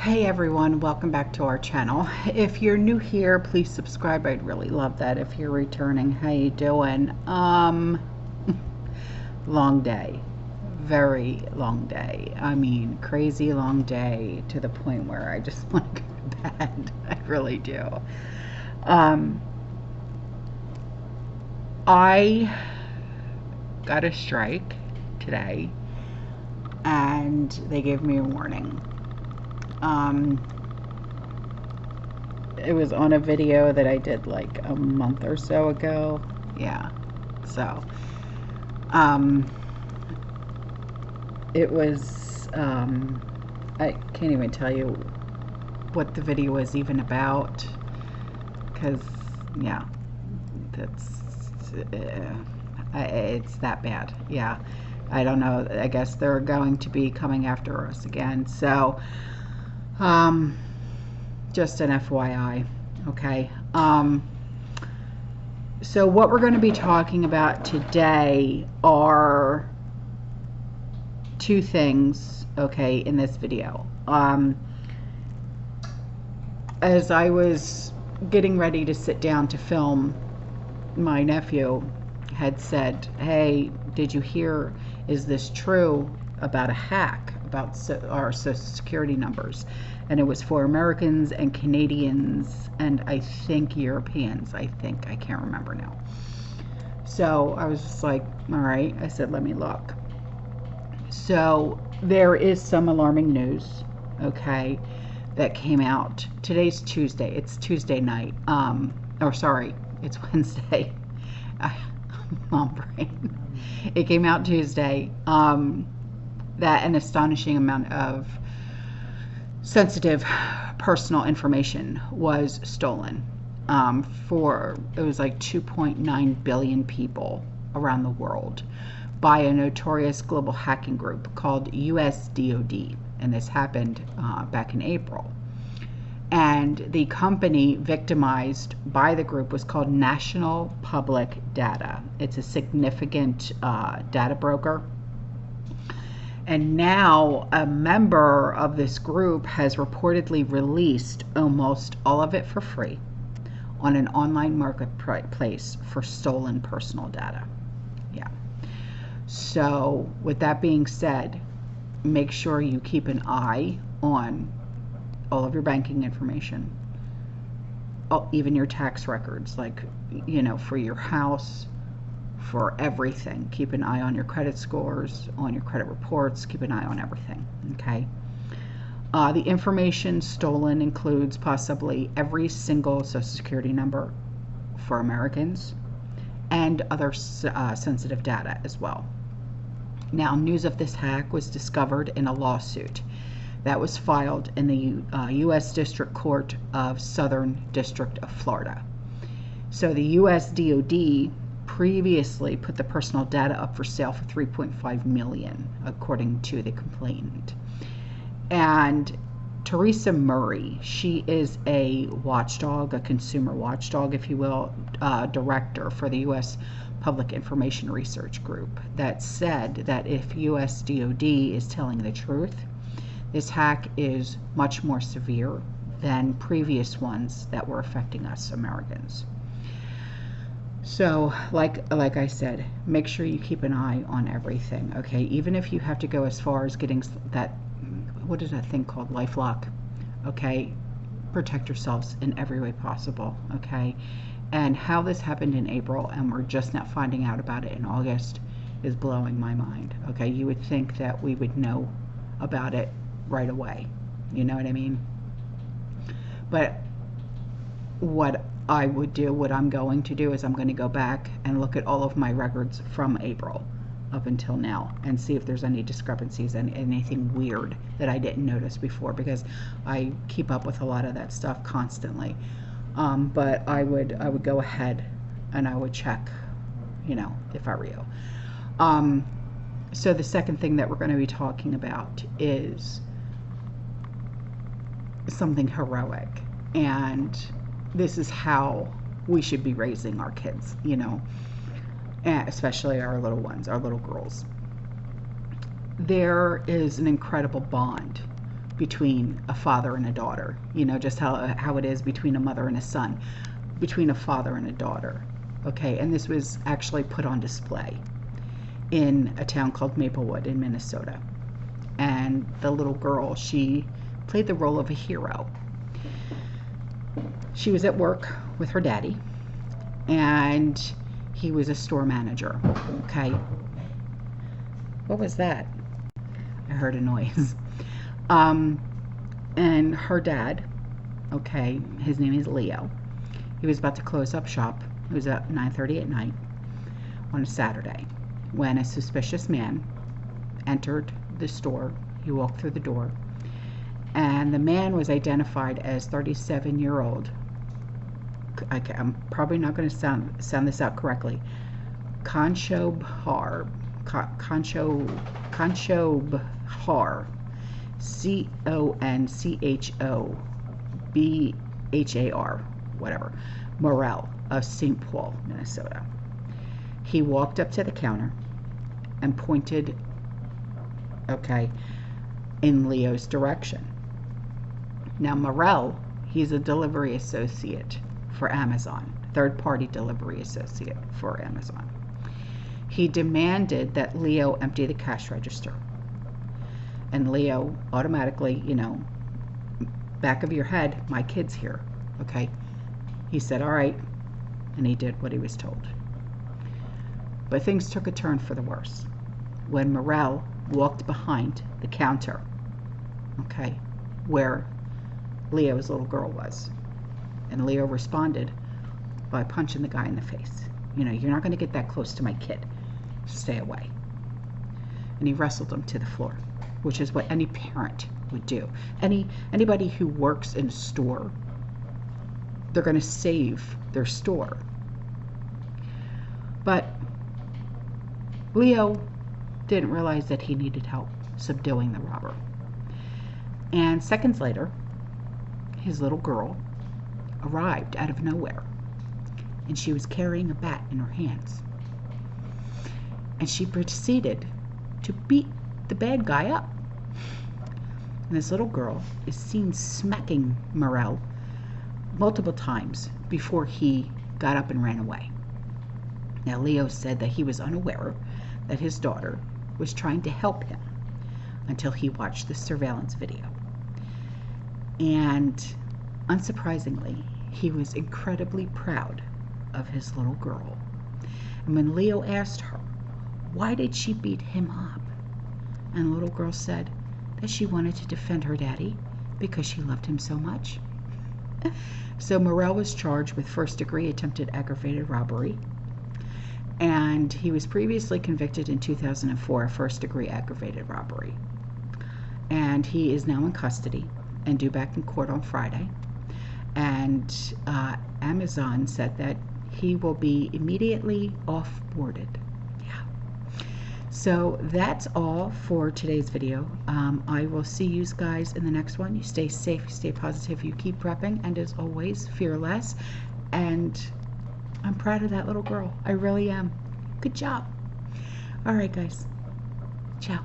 Hey everyone, welcome back to our channel. If you're new here, please subscribe. I'd really love that. If you're returning, how you doing? Long day. Very long day. I mean, crazy long day to the point where I just want to go to bed. I really do. I got a strike today and they gave me a warning. It was on a video that I did like a month or so ago. Yeah. So, it was, I can't even tell you what the video was even about, because, yeah, it's that bad. Yeah. I don't know. I guess they're going to be coming after us again. So, just an FYI, okay? So what we're going to be talking about today are two things, okay, in this video. As I was getting ready to sit down to film, my nephew had said, hey, did you hear, is this true about a hack about our social security numbers? And it was for Americans and Canadians and I think Europeans. I can't remember now. So I was just like, all right. I said, let me look. So there is some alarming news, okay, that came out. Today's Tuesday. It's Tuesday night. Or sorry, it's Wednesday. Mom brain. It came out Tuesday. That an astonishing amount of sensitive personal information was stolen. It was like 2.9 billion people around the world by a notorious global hacking group called USDOD, and this happened back in April. And the company victimized by the group was called National Public Data. It's a significant data broker. And now a member of this group has reportedly released almost all of it for free on an online marketplace for stolen personal data. Yeah. So with that being said, make sure you keep an eye on all of your banking information, even your tax records, like, you know, for your house, for everything. Keep an eye on your credit scores, on your credit reports, keep an eye on everything, okay? The information stolen includes possibly every single social security number for Americans and other sensitive data as well. Now, news of this hack was discovered in a lawsuit that was filed in the U.S. District Court of Southern District of Florida. So the USDOD previously put the personal data up for sale for $3.5 million, according to the complainant. And Teresa Murray, she is a watchdog, a consumer watchdog, if you will, director for the U.S. Public Information Research Group, that said that if USDOD is telling the truth, this hack is much more severe than previous ones that were affecting us Americans. So, like I said, make sure you keep an eye on everything, okay? Even if you have to go as far as getting that, what is that thing called, LifeLock, okay? Protect yourselves in every way possible, okay? And how this happened in April and we're just not finding out about it in August is blowing my mind, okay? You would think that we would know about it right away, you know what I mean? But what I'm going to do is I'm going to go back and look at all of my records from April up until now and see if there's any discrepancies and anything weird that I didn't notice before, because I keep up with a lot of that stuff constantly. But I would go ahead and I would check, you know, if I were you. So the second thing that we're going to be talking about is something heroic, and this is how we should be raising our kids, you know, especially our little ones, our little girls. There is an incredible bond between a father and a daughter. You know, just how it is between a mother and a son, between a father and a daughter. Okay, and this was actually put on display in a town called Maplewood in Minnesota. And the little girl, she played the role of a hero. She was at work with her daddy, and he was a store manager. Okay, what was that? I heard a noise. And her dad, okay, his name is Leo. He was about to close up shop. It was at 9:30 at night on a Saturday when a suspicious man entered the store. He walked through the door, and the man was identified as 37-year-old. I'm probably not going to sound this out correctly. Conchobhar, Conchobhar, whatever, Morel of St. Paul, Minnesota. He walked up to the counter and pointed, okay, in Leo's direction. Now, Morel, he's a delivery associate for Amazon, third-party delivery associate for Amazon. He demanded that Leo empty the cash register. And Leo automatically, you know, back of your head, my kid's here, okay? He said, all right, and he did what he was told. But things took a turn for the worse when Morel walked behind the counter, okay, where Leo's little girl was. And Leo responded by punching the guy in the face. You know, you're not going to get that close to my kid. Stay away. And he wrestled him to the floor, which is what any parent would do. Anybody who works in a store, they're going to save their store. But Leo didn't realize that he needed help subduing the robber. And seconds later, his little girl arrived out of nowhere, and she was carrying a bat in her hands. And she proceeded to beat the bad guy up. And this little girl is seen smacking Morel multiple times before he got up and ran away. Now, Leo said that he was unaware that his daughter was trying to help him until he watched the surveillance video. And unsurprisingly, he was incredibly proud of his little girl. And when Leo asked her, why did she beat him up? And the little girl said that she wanted to defend her daddy because she loved him so much. So Morel was charged with first-degree attempted aggravated robbery. And he was previously convicted in 2004 of first-degree aggravated robbery. And he is now in custody and due back in court on Friday. And Amazon said that he will be immediately off-boarded. Yeah. So that's all for today's video. I will see you guys in the next one. You stay safe, stay positive, you keep prepping, and as always, fear less. And I'm proud of that little girl. I really am. Good job. All right, guys. Ciao.